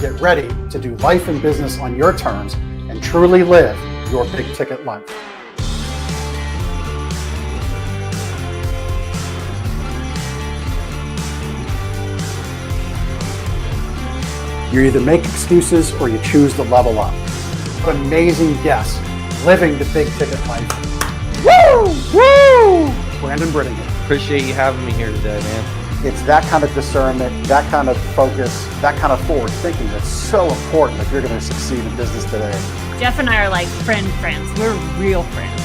Get ready to do life and business on your terms and truly live your big ticket life. You either make excuses or you choose to level up. What amazing guests living the big ticket life. Woo! Woo! Brandon Britting here. Appreciate you having me here today, man. It's that kind of discernment, that kind of focus, that kind of forward thinking that's so important if you're going to succeed in business today. Jeff and I are like friends. We're real friends.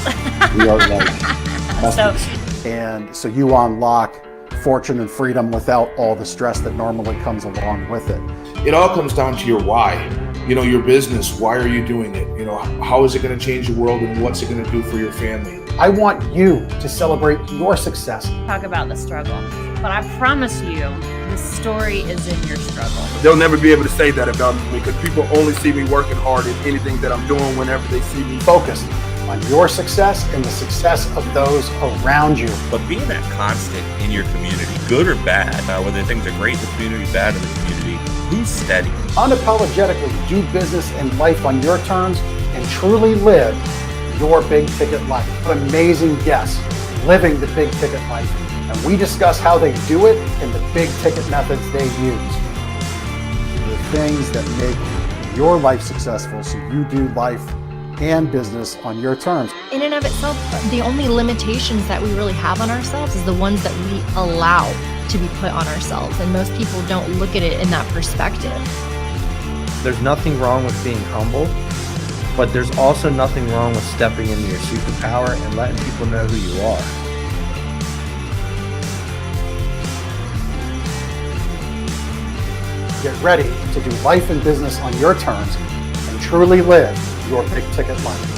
We are like And so you unlock fortune and freedom without all the stress that normally comes along with it. It all comes down to your why. You know, your business, why are you doing it? You know, how is it going to change the world and what's it going to do for your family? I want you to celebrate your success. Talk about the struggle, but I promise you, the story is in your struggle. They'll never be able to say that about me because people only see me working hard in anything that I'm doing whenever they see me. Focused on your success and the success of those around you. But being that constant in your community, good or bad, whether things are great in the community, bad in the community, who's steady? Unapologetically do business and life on your terms and truly live your big ticket life. What amazing guests living the big ticket life. And we discuss how they do it and the big ticket methods they use. The things that make your life successful so you do life and business on your terms. In and of itself, the only limitations that we really have on ourselves is the ones that we allow to be put on ourselves. And most people don't look at it in that perspective. There's nothing wrong with being humble, but there's also nothing wrong with stepping into your superpower and letting people know who you are. Get ready to do life and business on your terms and truly live your big ticket life.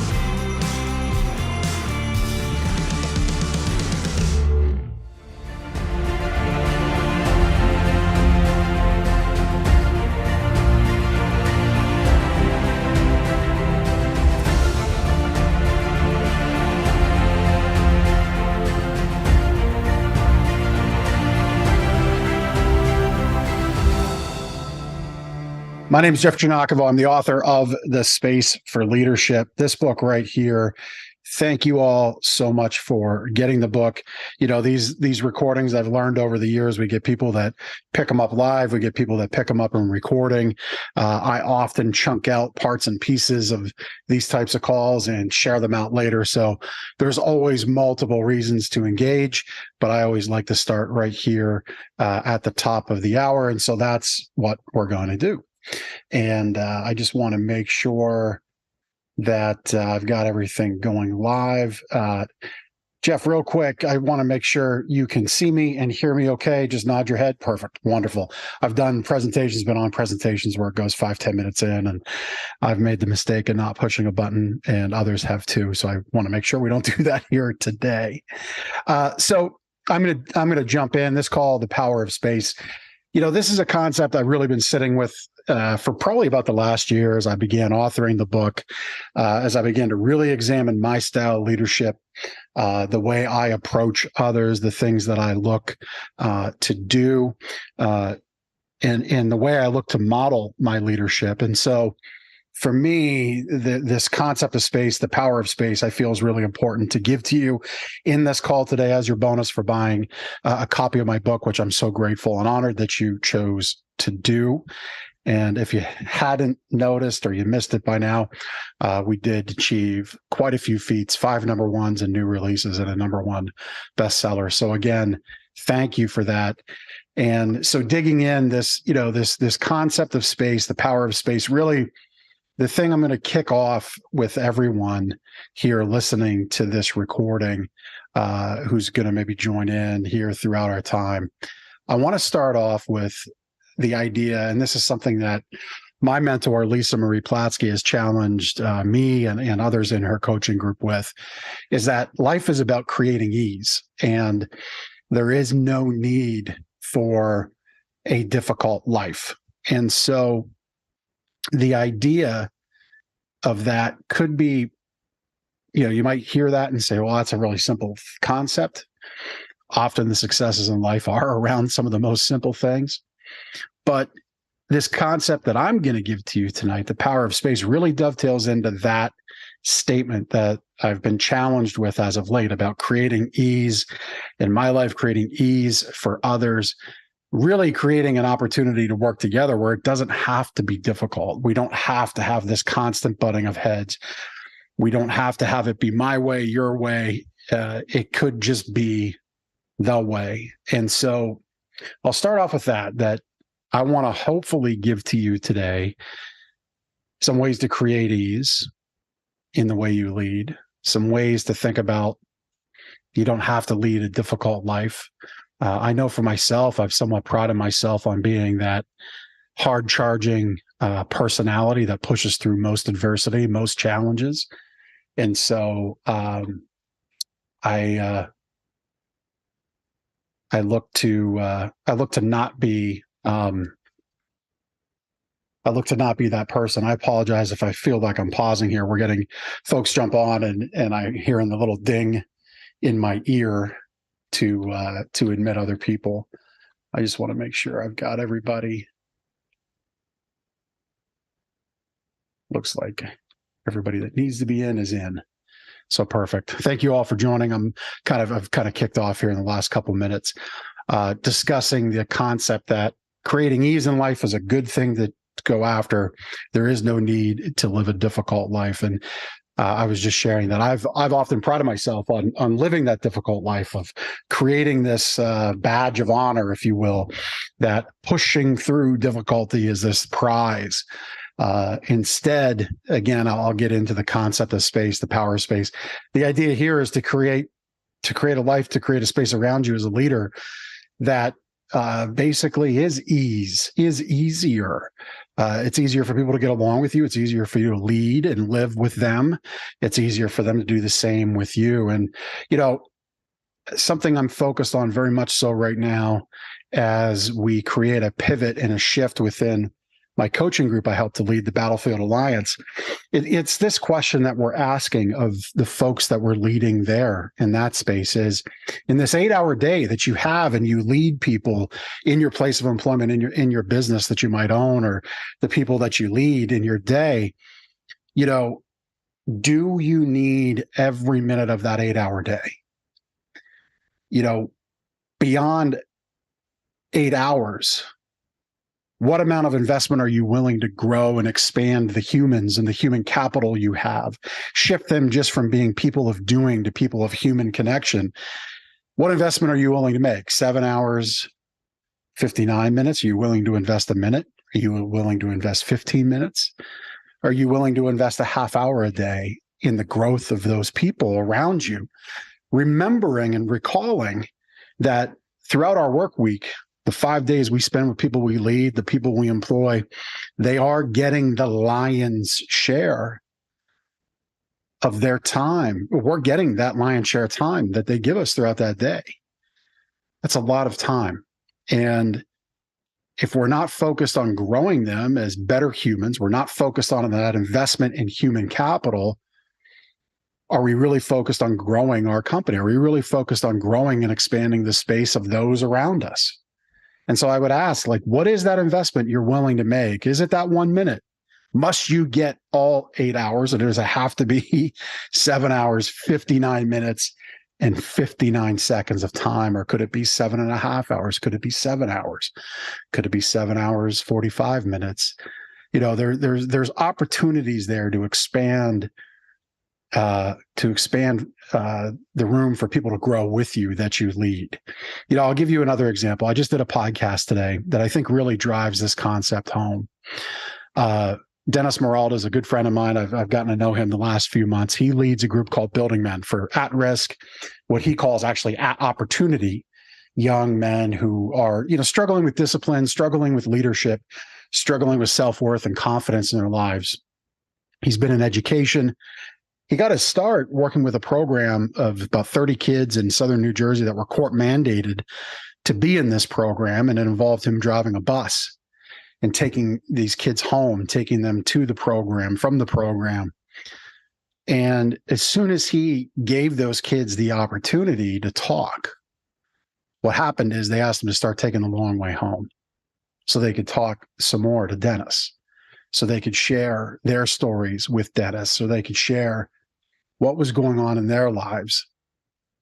My name is Jeff Giagnocavo. I'm the author of The Space for Leadership. This book right here. Thank you all so much for getting the book. You know, these recordings I've learned over the years, we get people that pick them up live. We get people that pick them up in recording. I often chunk out parts and pieces of these types of calls and share them out later. So there's always multiple reasons to engage, but I always like to start right here at the top of the hour. And so that's what we're going to do. And I just want to make sure that I've got everything going live. Jeff, real quick, I want to make sure you can see me and hear me okay. Just nod your head. Perfect. Wonderful. I've done presentations, been on presentations where it goes 5-10 minutes in, and I've made the mistake of not pushing a button, and others have too. So I want to make sure we don't do that here today. So I'm gonna jump in. This call, The Power of Space. You know, this is a concept I've really been sitting with for probably about the last year as I began authoring the book, as I began to really examine my style of leadership, the way I approach others, the things that I look to do, and the way I look to model my leadership. And so for me, this concept of space, the power of space, I feel is really important to give to you in this call today as your bonus for buying a copy of my book, which I'm so grateful and honored that you chose to do. And if you hadn't noticed or you missed it by now, we did achieve quite a few feats, 5 number ones and new releases and a number 1 bestseller. So again, thank you for that. And so digging in this concept of space, the power of space, really the thing I'm going to kick off with everyone here listening to this recording, who's going to maybe join in here throughout our time. I want to start off with the idea, and this is something that my mentor, Lisa Marie Platsky, has challenged me and others in her coaching group with, is that life is about creating ease, and there is no need for a difficult life. And so the idea of that could be, you might hear that and say, well, that's a really simple concept. Often the successes in life are around some of the most simple things. But this concept that I'm going to give to you tonight, the power of space, really dovetails into that statement that I've been challenged with as of late about creating ease in my life, creating ease for others, really creating an opportunity to work together where it doesn't have to be difficult. We don't have to have this constant butting of heads. We don't have to have it be my way, your way. It could just be the way. And so I'll start off with that I want to hopefully give to you today some ways to create ease in the way you lead, some ways to think about you don't have to lead a difficult life. I know for myself, I've somewhat prided myself on being that hard-charging personality that pushes through most adversity, most challenges. And so I look to not be that person. I apologize if I feel like I'm pausing here. We're getting folks jump on, and I'm hearing the little ding in my ear to admit other people. I just want to make sure I've got everybody. Looks like everybody that needs to be in is in. So perfect. Thank you all for joining. I've kind of kicked off here in the last couple minutes, discussing the concept that creating ease in life is a good thing to go after. There is no need to live a difficult life. And I was just sharing that I've often prided myself on living that difficult life, of creating this badge of honor, if you will, that pushing through difficulty is this prize. Instead, again, I'll get into the concept of space, the power of space. The idea here is to create a life, to create a space around you as a leader that basically is easier. It's easier for people to get along with you. It's easier for you to lead and live with them. It's easier for them to do the same with you. And, something I'm focused on very much so right now, as we create a pivot and a shift within my coaching group I help to lead, the Battlefield Alliance. It's this question that we're asking of the folks that we're leading there in that space is, in this 8-hour day that you have and you lead people in your place of employment, in your business that you might own, or the people that you lead in your day, do you need every minute of that 8-hour day? Beyond 8 hours, what amount of investment are you willing to grow and expand the humans and the human capital you have? Shift them just from being people of doing to people of human connection. What investment are you willing to make? 7 hours, 59 minutes? Are you willing to invest a minute? Are you willing to invest 15 minutes? Are you willing to invest a half hour a day in the growth of those people around you? Remembering and recalling that throughout our work week, the 5 days we spend with people we lead, the people we employ, they are getting the lion's share of their time. We're getting that lion's share of time that they give us throughout that day. That's a lot of time. And if we're not focused on growing them as better humans, we're not focused on that investment in human capital, are we really focused on growing our company? Are we really focused on growing and expanding the space of those around us? And so I would ask, what is that investment you're willing to make? Is it that 1 minute? Must you get all 8 hours? Or does it have to be 7 hours, 59 minutes, and 59 seconds of time? Or could it be 7.5 hours? Could it be 7 hours? Could it be 7 hours, 45 minutes? There's opportunities there to expand the room for people to grow with you that you lead. I'll give you another example. I just did a podcast today that I think really drives this concept home. Dennis Meralda is a good friend of mine. I've gotten to know him the last few months. He leads a group called Building Men for at-risk, what he calls actually at-opportunity young men who are, struggling with discipline, struggling with leadership, struggling with self-worth and confidence in their lives. He's been in education. He got his start working with a program of about 30 kids in southern New Jersey that were court mandated to be in this program. And it involved him driving a bus and taking these kids home, taking them to the program, from the program. And as soon as he gave those kids the opportunity to talk, what happened is they asked him to start taking the long way home. so they could talk some more to Dennis, so they could share their stories with Dennis, so they could share what was going on in their lives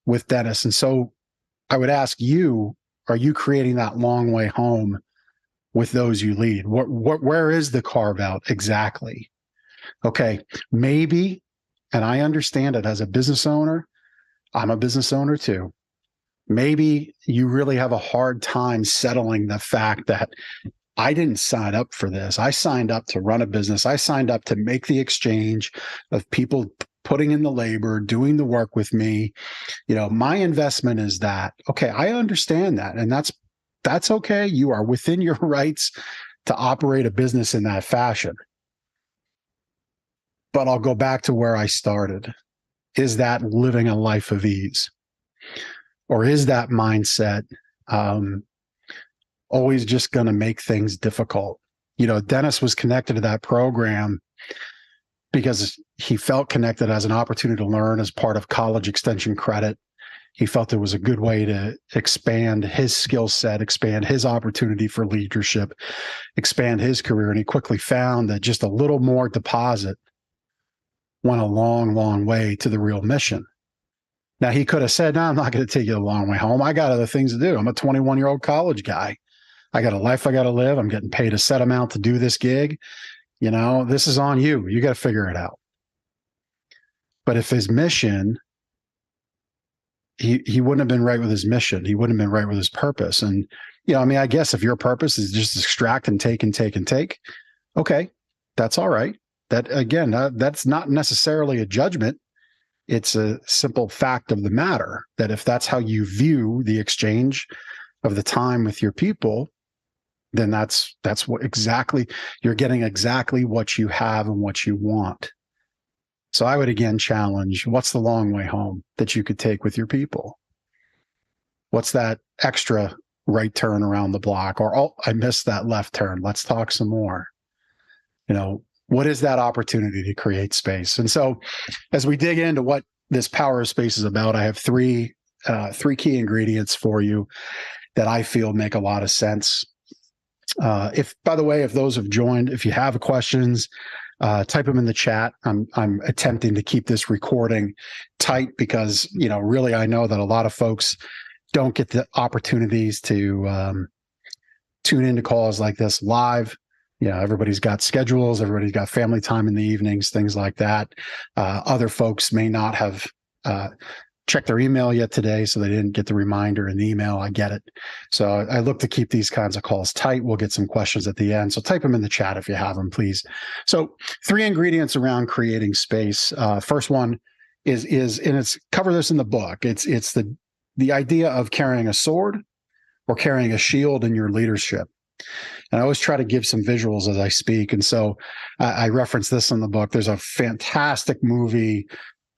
with Dennis. And so I would ask you, are you creating that long way home with those you lead? Where is the carve out exactly? Okay, maybe, and I understand it as a business owner, I'm a business owner too. Maybe you really have a hard time settling the fact that I didn't sign up for this. I signed up to run a business. I signed up to make the exchange of people putting in the labor, doing the work with me. My investment is that. Okay, I understand that. And that's okay. You are within your rights to operate a business in that fashion. But I'll go back to where I started. Is that living a life of ease? Or is that mindset always just going to make things difficult? Dennis was connected to that program because he felt connected as an opportunity to learn as part of college extension credit. He felt it was a good way to expand his skill set, expand his opportunity for leadership, expand his career. And he quickly found that just a little more deposit went a long, long way to the real mission. Now, he could have said, no, I'm not going to take you a long way home. I got other things to do. I'm a 21-year-old college guy. I got a life I got to live. I'm getting paid a set amount to do this gig. This is on you. You got to figure it out. But if his mission, he wouldn't have been right with his mission. He wouldn't have been right with his purpose. And, I guess if your purpose is just extract and take and take and take, okay, that's all right. That, again, that's not necessarily a judgment. It's a simple fact of the matter that if that's how you view the exchange of the time with your people, then that's what exactly you're getting, exactly what you have and what you want. So I would again challenge, what's the long way home that you could take with your people? What's that extra right turn around the block? Or, oh, I missed that left turn. Let's talk some more. What is that opportunity to create space? And so as we dig into what this power of space is about, I have three key ingredients for you that I feel make a lot of sense. By the way, if those have joined, if you have questions, type them in the chat. I'm attempting to keep this recording tight because, really, I know that a lot of folks don't get the opportunities to tune into calls like this live. Everybody's got schedules, everybody's got family time in the evenings, things like that. Other folks may not have checked their email yet today, so they didn't get the reminder in the email. I get it. So I look to keep these kinds of calls tight. We'll get some questions at the end. So type them in the chat if you have them, please. So 3 ingredients around creating space. First one is, and it's cover this in the book. It's the idea of carrying a sword or carrying a shield in your leadership. And I always try to give some visuals as I speak. And so I reference this in the book. There's a fantastic movie,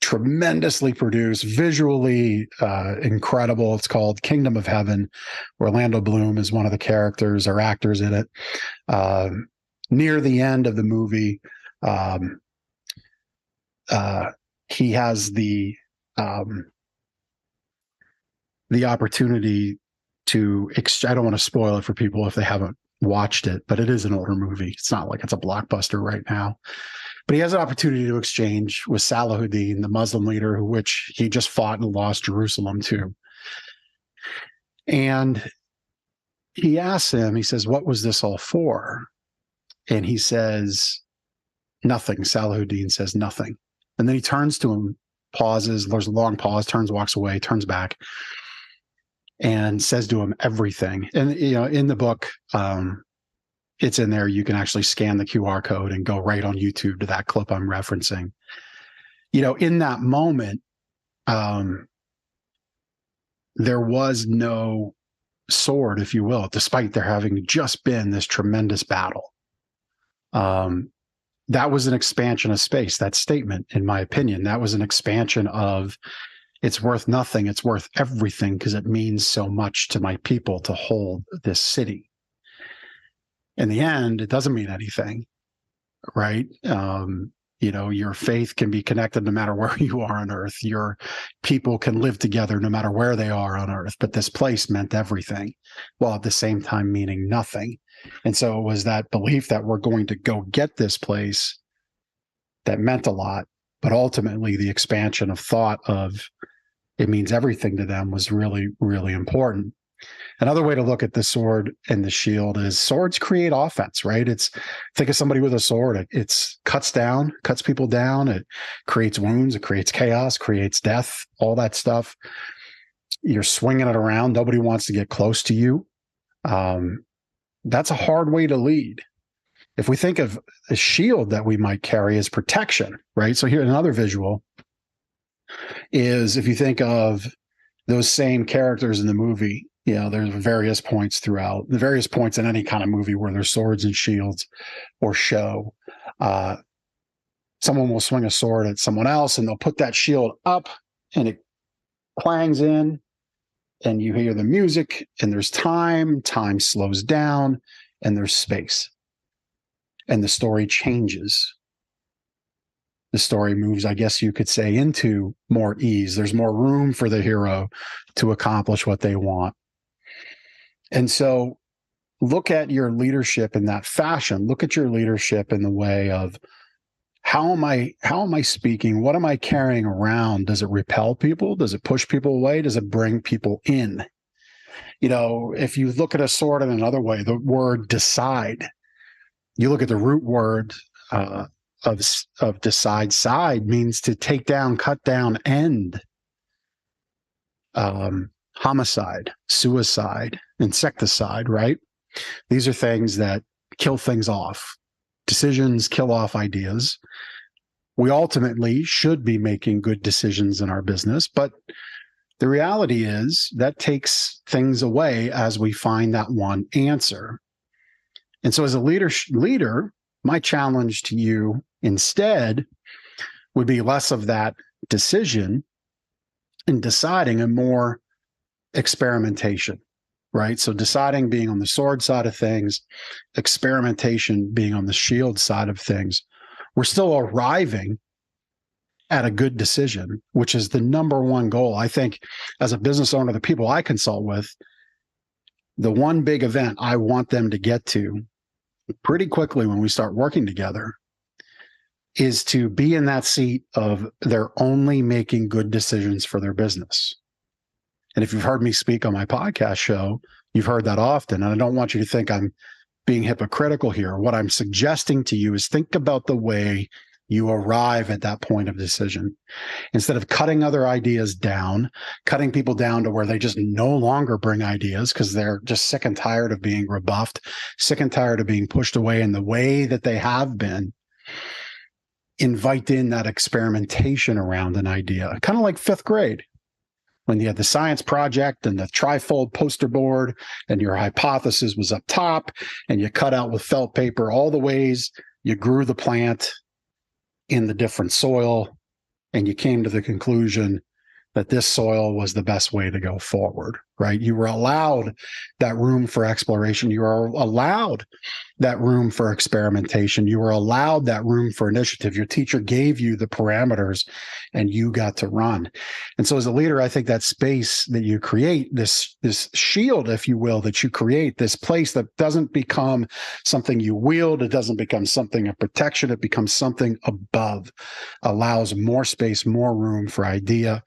tremendously produced, visually incredible. It's called Kingdom of Heaven. Orlando Bloom is one of the characters or actors in it. Near the end of the movie, he has the opportunity to I don't want to spoil it for people if they haven't watched it, but it is an older movie. It's not like it's a blockbuster right now. But he has an opportunity to exchange with Salahuddin, the Muslim leader, which he just fought and lost Jerusalem to. And he asks him, he says, what was this all for? And he says, nothing. Salahuddin says nothing. And then he turns to him, pauses, there's a long pause, turns, walks away, turns back, and says to him everything. And, in the book, it's in there. You can actually scan the QR code and go right on YouTube to that clip I'm referencing. In that moment, there was no sword, if you will, despite there having just been this tremendous battle. That was an expansion of space. That statement, in my opinion, that was an expansion of it's worth nothing. It's worth everything because it means so much to my people to hold this city. In the end, it doesn't mean anything, right? Your faith can be connected no matter where you are on earth. Your people can live together no matter where they are on earth. But this place meant everything, while at the same time meaning nothing. And so it was that belief that we're going to go get this place that meant a lot. But ultimately, the expansion of thought of it means everything to them was really, really important. Another way to look at the sword and the shield is swords create offense, right? Think of somebody with a sword. It's cuts people down. It creates wounds. It creates chaos, creates death, all that stuff. You're swinging it around. Nobody wants to get close to you. That's a hard way to lead. If we think of a shield that we might carry as protection, right? So here, another visual is if you think of those same characters in the movie, there's various points throughout the various points in any kind of movie where there's swords and shields or show. Someone will swing a sword at someone else and they'll put that shield up and it clangs in and you hear the music and there's time slows down and there's space and the story changes. The story moves, I guess you could say, into more ease. There's more room for the hero to accomplish what they want. And so look at your leadership in that fashion. Look at your leadership in the way of how am I speaking? What am I carrying around? Does it repel people? Does it push people away? Does it bring people in? If you look at a sword in another way, the word decide, you look at the root word of decide, side means to take down, cut down, end. Homicide, suicide, insecticide, right? These are things that kill things off. Decisions kill off ideas. We ultimately should be making good decisions in our business, but the reality is that takes things away as we find that one answer. And so as a leader, my challenge to you instead would be less of that decision and deciding and more experimentation, right? So deciding being on the sword side of things, experimentation being on the shield side of things. We're still arriving at a good decision, which is the number one goal. I think as a business owner, the people I consult with, the one big event I want them to get to pretty quickly when we start working together is to be in that seat of they're only making good decisions for their business. And if you've heard me speak on my podcast show, you've heard that often. And I don't want you to think I'm being hypocritical here. What I'm suggesting to you is think about the way you arrive at that point of decision. Instead of cutting other ideas down, cutting people down to where they just no longer bring ideas because they're just sick and tired of being rebuffed, sick and tired of being pushed away in the way that they have been, invite in that experimentation around an idea, kind of like fifth grade. When you had the science project and the trifold poster board and your hypothesis was up top and you cut out with felt paper all the ways you grew the plant in the different soil and you came to the conclusion that this soil was the best way to go forward, right? You were allowed that room for exploration. You were allowed that room for experimentation. You were allowed that room for initiative. Your teacher gave you the parameters and you got to run. And so as a leader, I think that space that you create, this shield, if you will, that you create, this place that doesn't become something you wield, it doesn't become something of protection, it becomes something above, allows more space, more room for idea,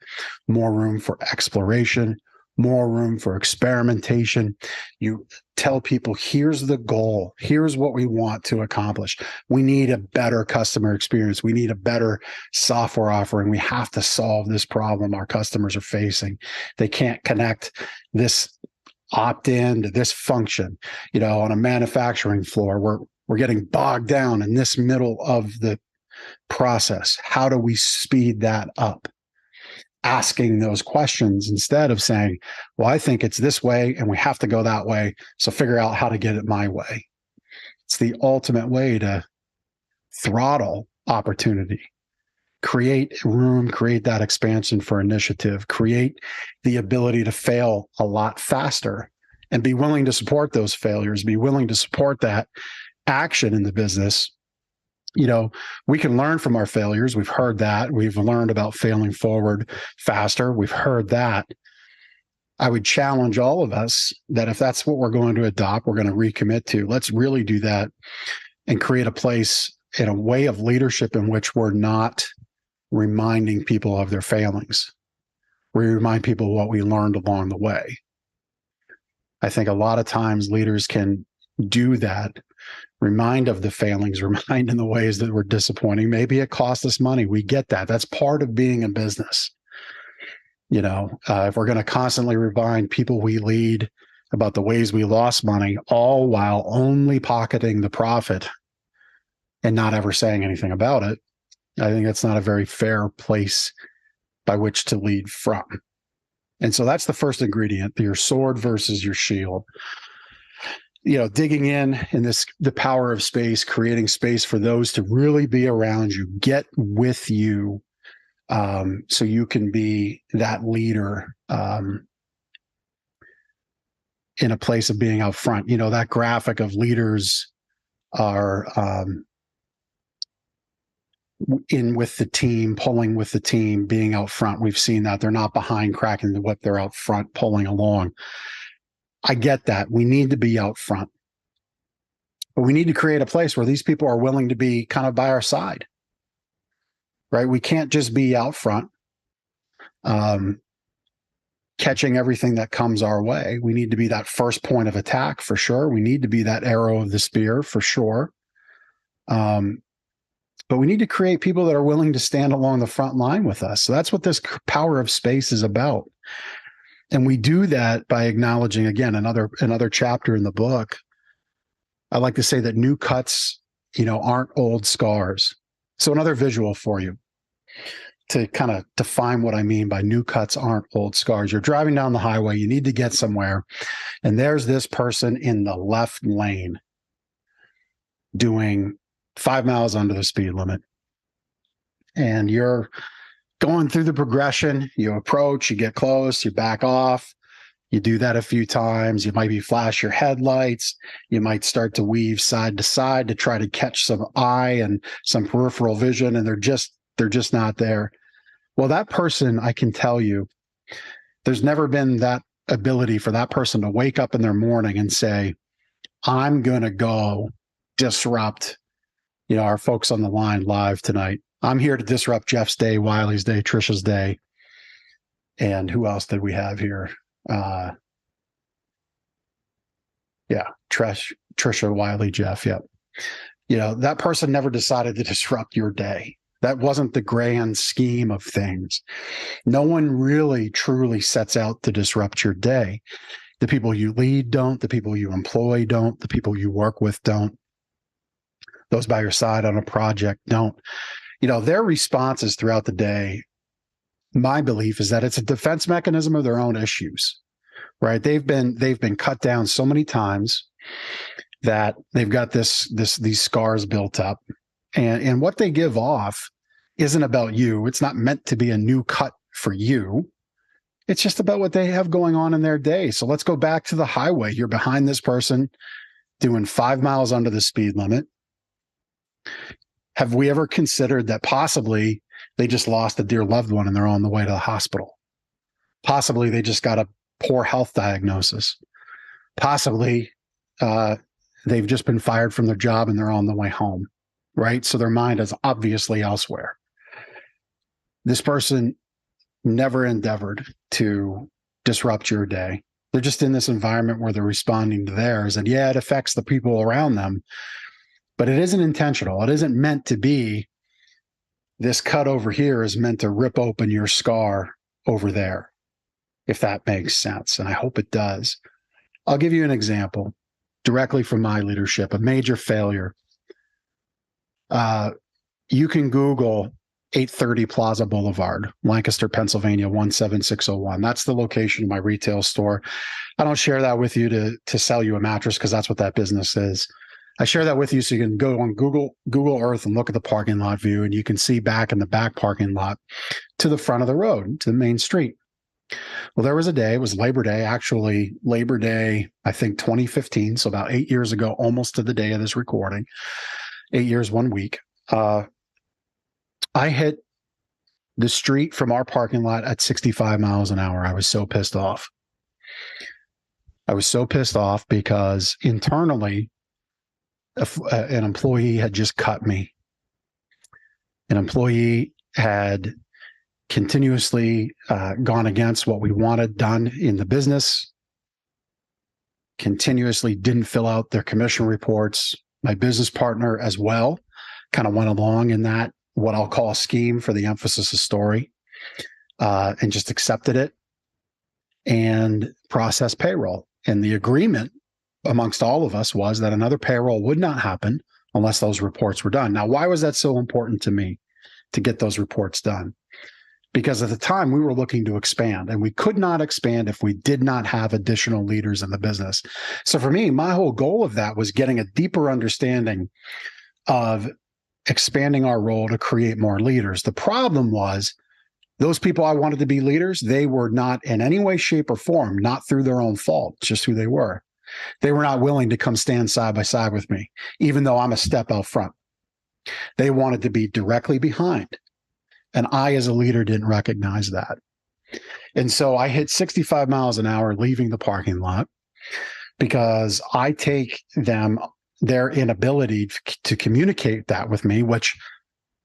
more room for exploration, more room for experimentation. You tell people, here's the goal. Here's what we want to accomplish. We need a better customer experience. We need a better software offering. We have to solve this problem our customers are facing. They can't connect this opt-in to this function. On a manufacturing floor, we're getting bogged down in this middle of the process. How do we speed that up? Asking those questions instead of saying, well, I think it's this way and we have to go that way. So figure out how to get it my way. It's the ultimate way to throttle opportunity, create room, create that expansion for initiative, create the ability to fail a lot faster and be willing to support those failures, be willing to support that action in the business We can learn from our failures. We've heard that. We've learned about failing forward faster. We've heard that. I would challenge all of us that if that's what we're going to adopt, we're going to recommit to, let's really do that and create a place in a way of leadership in which we're not reminding people of their failings. We remind people what we learned along the way. I think a lot of times leaders can do that, remind of the failings, remind in the ways that were disappointing. Maybe it cost us money. We get that. That's part of being in business. If we're going to constantly remind people we lead about the ways we lost money, all while only pocketing the profit and not ever saying anything about it, I think that's not a very fair place by which to lead from. And so that's the first ingredient, your sword versus your shield. Digging in the power of space, creating space for those to really be around you, get with you, so you can be that leader in a place of being out front. That graphic of leaders are in with the team, pulling with the team, being out front. We've seen that. They're not behind cracking the whip. They're out front pulling along. I get that. We need to be out front. But we need to create a place where these people are willing to be kind of by our side. Right? We can't just be out front, catching everything that comes our way. We need to be that first point of attack for sure. We need to be that arrow of the spear for sure. But we need to create people that are willing to stand along the front line with us. So that's what this power of space is about. And we do that by acknowledging, again, another chapter in the book. I like to say that new cuts, aren't old scars. So another visual for you to kind of define what I mean by new cuts aren't old scars. You're driving down the highway, you need to get somewhere, and there's this person in the left lane doing 5 miles under the speed limit. And you're going through the progression, you approach, you get close, you back off. You do that a few times. You maybe flash your headlights. You might start to weave side to side to try to catch some eye and some peripheral vision, and they're just not there. Well, that person, I can tell you, there's never been that ability for that person to wake up in their morning and say, I'm going to go disrupt, our folks on the line live tonight. I'm here to disrupt Jeff's day, Wiley's day, Trisha's day. And who else did we have here? Trisha, Wiley, Jeff. Yep. That person never decided to disrupt your day. That wasn't the grand scheme of things. No one really truly sets out to disrupt your day. The people you lead don't, the people you employ don't, the people you work with don't, those by your side on a project don't. Their responses throughout the day, my belief is that it's a defense mechanism of their own issues, right? They've been cut down so many times that they've got these scars built up, and what they give off isn't about you. It's not meant to be a new cut for you. It's just about what they have going on in their day. So let's go back to the highway. You're behind this person doing 5 miles under the speed limit. Have we ever considered that possibly they just lost a dear loved one and they're on the way to the hospital? Possibly they just got a poor health diagnosis. Possibly they've just been fired from their job and they're on the way home, right? So their mind is obviously elsewhere. This person never endeavored to disrupt your day. They're just in this environment where they're responding to theirs. And yeah, it affects the people around them, but it isn't intentional. It isn't meant to be. This cut over here is meant to rip open your scar over there, if that makes sense. And I hope it does. I'll give you an example directly from my leadership, a major failure. You can Google 830 Plaza Boulevard, Lancaster, Pennsylvania, 17601. That's the location of my retail store. I don't share that with you to sell you a mattress because that's what that business is. I share that with you so you can go on Google Earth and look at the parking lot view, and you can see back in the back parking lot to the front of the road, to the main street. Well, there was a day, it was Labor Day, actually Labor Day, I think 2015, so about 8 years ago, almost to the day of this recording, 8 years, 1 week. I hit the street from our parking lot at 65 miles an hour. I was so pissed off. I was so pissed off because internally, an employee had just cut me. An employee had continuously gone against what we wanted done in the business, continuously didn't fill out their commission reports. My business partner as well kind of went along in that, what I'll call a scheme for the emphasis of story, and just accepted it and processed payroll. And the agreement amongst all of us was that another payroll would not happen unless those reports were done. Now, why was that so important to me to get those reports done? Because at the time we were looking to expand, and we could not expand if we did not have additional leaders in the business. So for me, my whole goal of that was getting a deeper understanding of expanding our role to create more leaders. The problem was those people I wanted to be leaders, they were not in any way, shape, or form, not through their own fault, just who they were. They were not willing to come stand side by side with me, even though I'm a step out front. They wanted to be directly behind. And I, as a leader, didn't recognize that. And so I hit 65 miles an hour leaving the parking lot because I take their inability to communicate that with me, which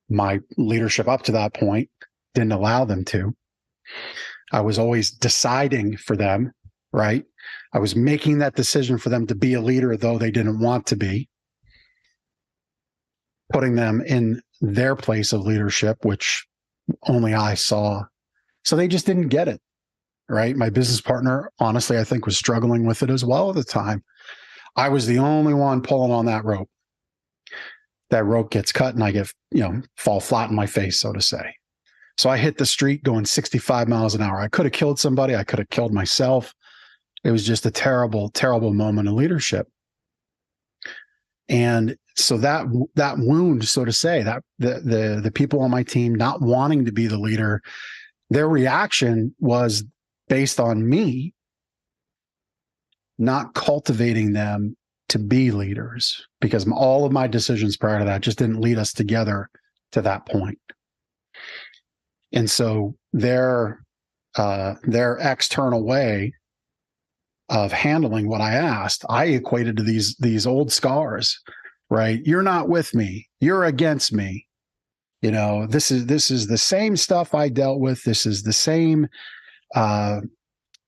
my leadership up to that point didn't allow them to. I was always deciding for them, right? I was making that decision for them to be a leader, though they didn't want to be, putting them in their place of leadership, which only I saw. So they just didn't get it, right? My business partner, honestly, I think was struggling with it as well at the time. I was the only one pulling on that rope. That rope gets cut and I get, fall flat in my face, so to say. So I hit the street going 65 miles an hour. I could have killed somebody. I could have killed myself. It was just a terrible, terrible moment of leadership. And so that wound, so to say, that the people on my team not wanting to be the leader, their reaction was based on me not cultivating them to be leaders, because all of my decisions prior to that just didn't lead us together to that point. And so their external way of handling what I asked, I equated to these old scars, right? You're not with me. You're against me. This is the same stuff I dealt with. This is the same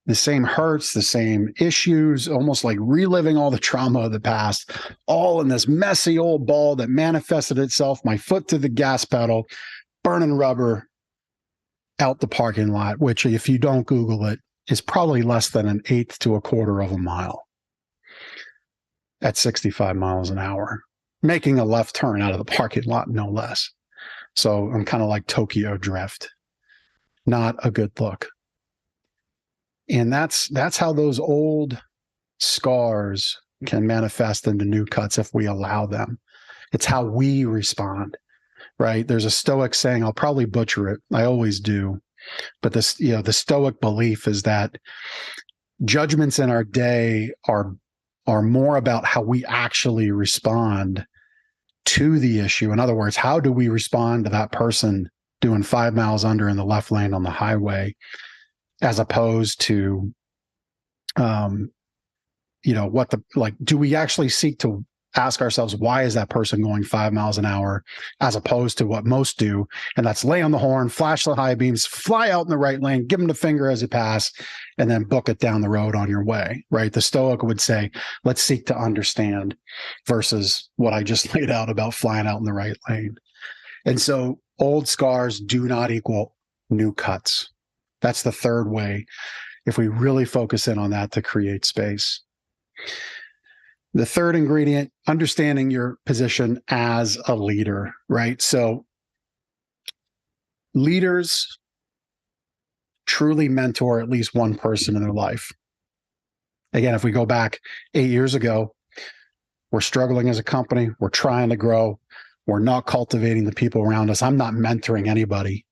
hurts, the same issues, almost like reliving all the trauma of the past, all in this messy old ball that manifested itself, my foot to the gas pedal, burning rubber out the parking lot, which if you don't Google it, is probably less than 1/8 to 1/4 of a mile at 65 miles an hour, making a left turn out of the parking lot, no less. So I'm kind of like Tokyo Drift. Not a good look. And that's how those old scars can manifest into new cuts if we allow them. It's how we respond, right? There's a Stoic saying, I'll probably butcher it. I always do. But this, the Stoic belief is that judgments in our day are more about how we actually respond to the issue. In other words, how do we respond to that person doing 5 miles under in the left lane on the highway, as opposed to, do we actually seek to ask ourselves, why is that person going 5 miles an hour, as opposed to what most do? And that's lay on the horn, flash the high beams, fly out in the right lane, give them the finger as you pass, and then book it down the road on your way, right? The Stoic would say, let's seek to understand, versus what I just laid out about flying out in the right lane. And so old scars do not equal new cuts. That's the third way, if we really focus in on that, to create space. The third ingredient, understanding your position as a leader, right? So leaders truly mentor at least one person in their life. Again, if we go back 8 years ago, we're struggling as a company. We're trying to grow. We're not cultivating the people around us. I'm not mentoring anybody.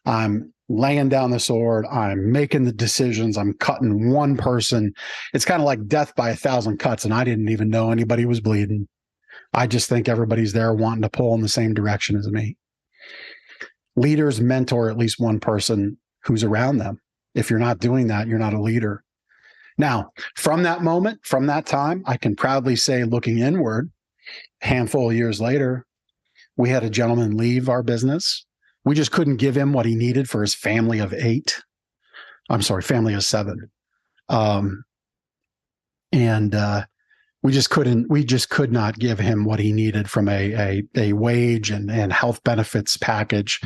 I'm laying down the sword. I'm making the decisions. I'm cutting one person. It's kind of like death by 1,000 cuts, and I didn't even know anybody was bleeding. I just think everybody's there wanting to pull in the same direction as me. Leaders mentor at least one person who's around them. If you're not doing that, you're not a leader. Now, from that moment, from that time, I can proudly say, looking inward, a handful of years later, we had a gentleman leave our business. We just couldn't give him what he needed for his family of 8. I'm sorry, family of 7. We just could not give him what he needed from a wage and health benefits package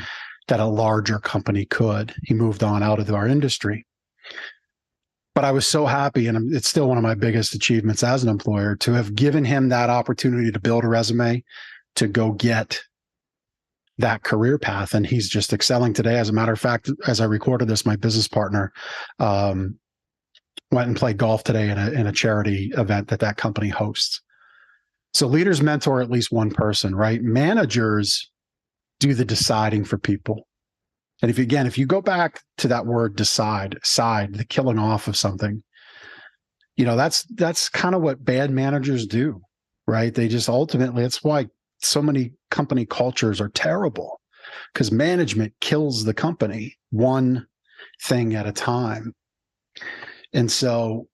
that a larger company could. He moved on out of our industry. But I was so happy, and it's still one of my biggest achievements as an employer, to have given him that opportunity to build a resume, to go get that career path. And he's just excelling today. As a matter of fact, as I recorded this, my business partner went and played golf today in a charity event that company hosts. So leaders mentor at least one person, right? Managers do the deciding for people. And if you go back to that word side, the killing off of something, that's kind of what bad managers do, right? They just ultimately, it's why so many company cultures are terrible, because management kills the company one thing at a time. And so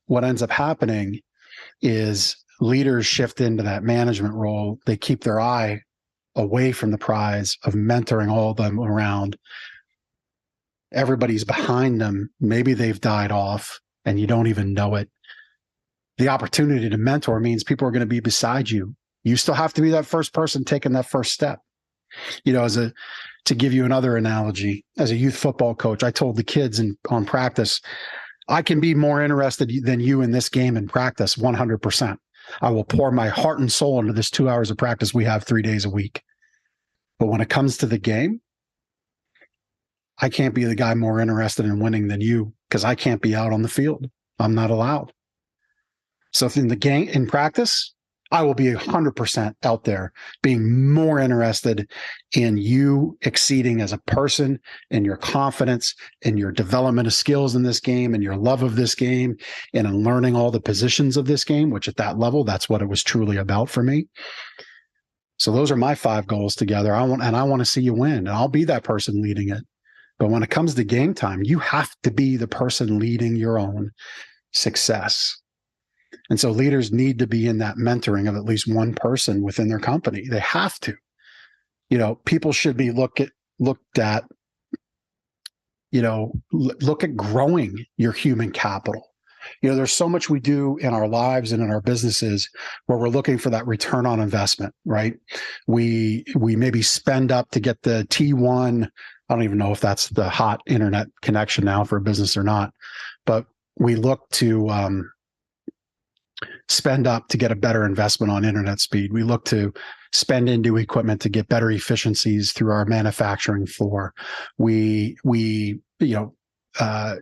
what ends up happening is leaders shift into that management role. They keep their eye away from the prize of mentoring all of them around. Everybody's behind them. Maybe they've died off and you don't even know it. The opportunity to mentor means people are going to be beside you. You still have to be that first person taking that first step. To give you another analogy, as a youth football coach, I told the kids on practice, I can be more interested than you in this game in practice, 100%. I will pour my heart and soul into this 2 hours of practice we have 3 days a week. But when it comes to the game, I can't be the guy more interested in winning than you, because I can't be out on the field. I'm not allowed. So in the game, in practice, I will be 100% out there, being more interested in you exceeding as a person, in your confidence, in your development of skills in this game, and your love of this game, and in learning all the positions of this game, which at that level, that's what it was truly about for me. So those are my 5 goals together. I want to see you win, and I'll be that person leading it. But when it comes to game time, you have to be the person leading your own success. And so leaders need to be in that mentoring of at least one person within their company. They have to. People should be look at growing your human capital. There's so much we do in our lives and in our businesses where we're looking for that return on investment, right? We maybe spend up to get the T1. I don't even know if that's the hot internet connection now for a business or not, but we look to spend up to get a better investment on internet speed. We look to spend into equipment to get better efficiencies through our manufacturing floor. We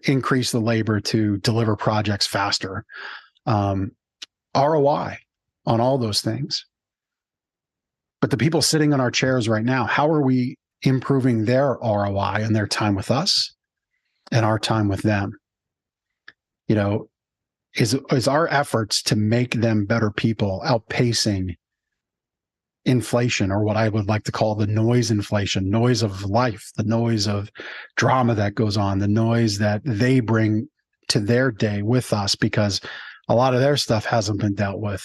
increase the labor to deliver projects faster. ROI on all those things. But the people sitting in our chairs right now, how are we improving their ROI and their time with us and our time with them? Is our efforts to make them better people outpacing inflation, or what I would like to call the noise inflation, noise of life, the noise of drama that goes on, the noise that they bring to their day with us because a lot of their stuff hasn't been dealt with?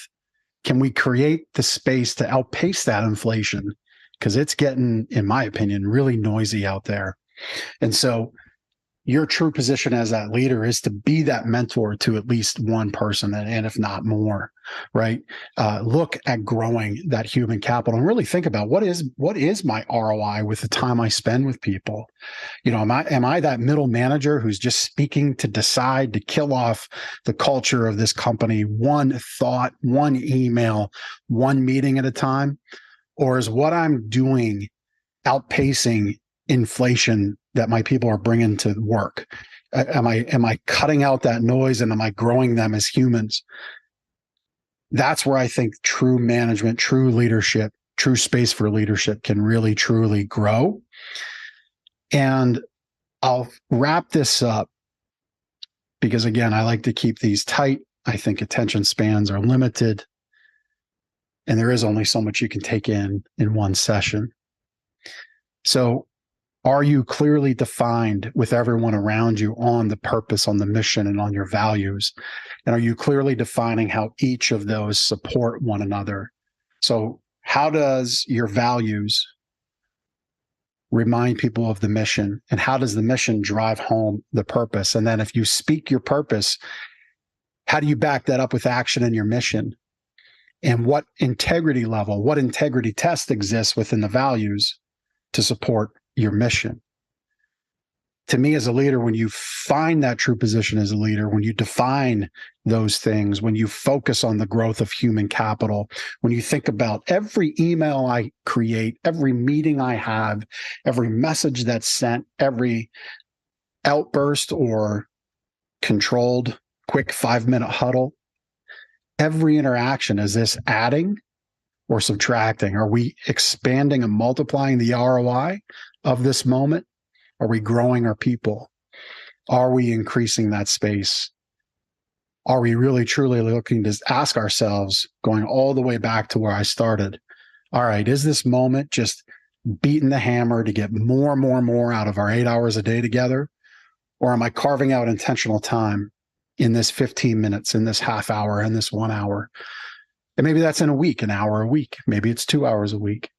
Can we create the space to outpace that inflation? Because it's getting, in my opinion, really noisy out there. And so your true position as that leader is to be that mentor to at least one person, and if not more, right? Look at growing that human capital and really think about what is my ROI with the time I spend with people. Am I that middle manager who's just speaking to decide to kill off the culture of this company, one thought, one email, one meeting at a time? Or is what I'm doing outpacing inflation that my people are bringing to work? Am I cutting out that noise, and am I growing them as humans? That's where I think true management, true leadership, true space for leadership can really, truly grow. And I'll wrap this up because, again, I like to keep these tight. I think attention spans are limited. and there is only so much you can take in one session. So are you clearly defined with everyone around you on the purpose, on the mission, and on your values? And are you clearly defining how each of those support one another? So how does your values remind people of the mission? And how does the mission drive home the purpose? And then if you speak your purpose, how do you back that up with action in your mission? And what integrity level, what integrity test exists within the values to support your mission? To me, as a leader, when you find that true position as a leader, when you define those things, when you focus on the growth of human capital, when you think about every email I create, every meeting I have, every message that's sent, every outburst or controlled quick 5-minute huddle, every interaction, is this adding or subtracting? Are we expanding and multiplying the ROI of this moment? Are we growing our people? Are we increasing that space? Are we really truly looking to ask ourselves, going all the way back to where I started, all right, is this moment just beating the hammer to get more and more and more out of our 8 hours a day together? Or am I carving out intentional time in this 15 minutes, in this half hour, in this 1 hour? And maybe that's in a week, an hour a week. Maybe it's 2 hours a week.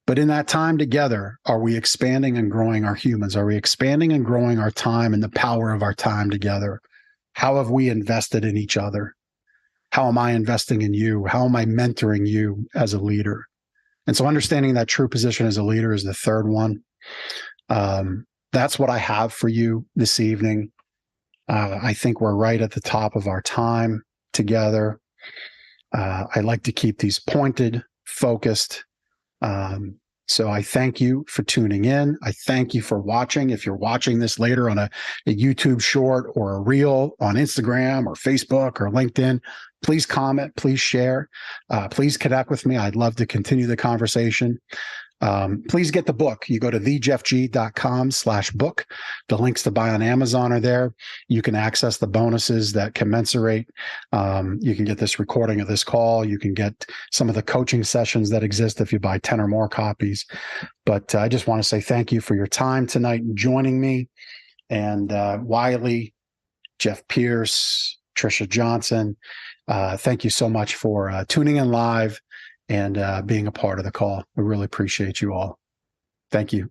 But in that time together, are we expanding and growing our humans? Are we expanding and growing our time and the power of our time together? How have we invested in each other? How am I investing in you? How am I mentoring you as a leader? And so understanding that true position as a leader is the third one. That's what I have for you this evening. I think we're right at the top of our time together. I like to keep these pointed, focused. So I thank you for tuning in. I thank you for watching. If you're watching this later on a YouTube short or a reel on Instagram or Facebook or LinkedIn, please comment, please share, please connect with me. I'd love to continue the conversation. Please get the book. You go to thejeffg.com/book. The links to buy on Amazon are there. You can access the bonuses that commensurate. You can get this recording of this call. You can get some of the coaching sessions that exist if you buy 10 or more copies. But I just want to say thank you for your time tonight and joining me. And Wiley, Jeff Pierce, Trisha Johnson, thank you so much for tuning in live and being a part of the call. We really appreciate you all. Thank you.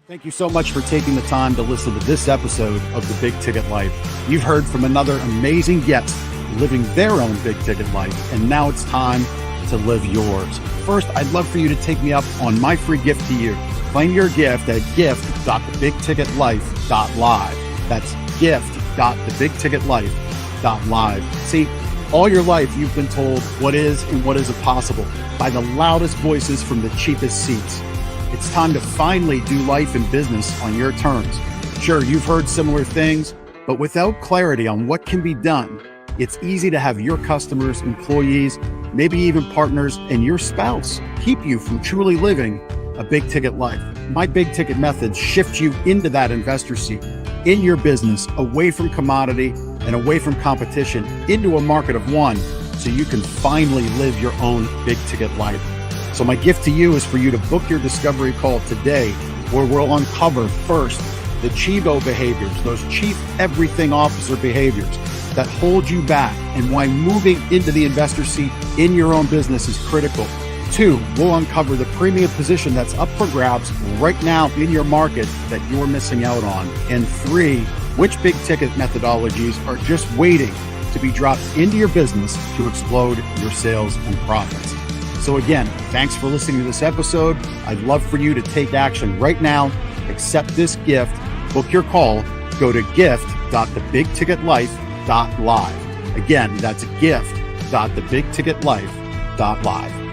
Thank you so much for taking the time to listen to this episode of The Big Ticket Life. You've heard from another amazing guest living their own big ticket life, and now it's time to live yours. First, I'd love for you to take me up on my free gift to you. Claim your gift at gift.thebigticketlife.live. That's gift.thebigticketlife.live. See, all your life you've been told what is and what isn't possible by the loudest voices from the cheapest seats. It's time to finally do life and business on your terms. Sure, you've heard similar things, but without clarity on what can be done, it's easy to have your customers, employees, maybe even partners, and your spouse keep you from truly living a big ticket life. My big ticket methods shift you into that investor seat in your business, away from commodity and away from competition, into a market of one, so you can finally live your own big ticket life. So my gift to you is for you to book your discovery call today, where we'll uncover first the Chivo behaviors, those chief everything officer behaviors that hold you back, and why moving into the investor seat in your own business is critical. 2, we'll uncover the premium position that's up for grabs right now in your market that you're missing out on. And 3, which big ticket methodologies are just waiting to be dropped into your business to explode your sales and profits. So again, thanks for listening to this episode. I'd love for you to take action right now. Accept this gift. Book your call. Go to gift.thebigticketlife.live. Again, that's gift.thebigticketlife.live.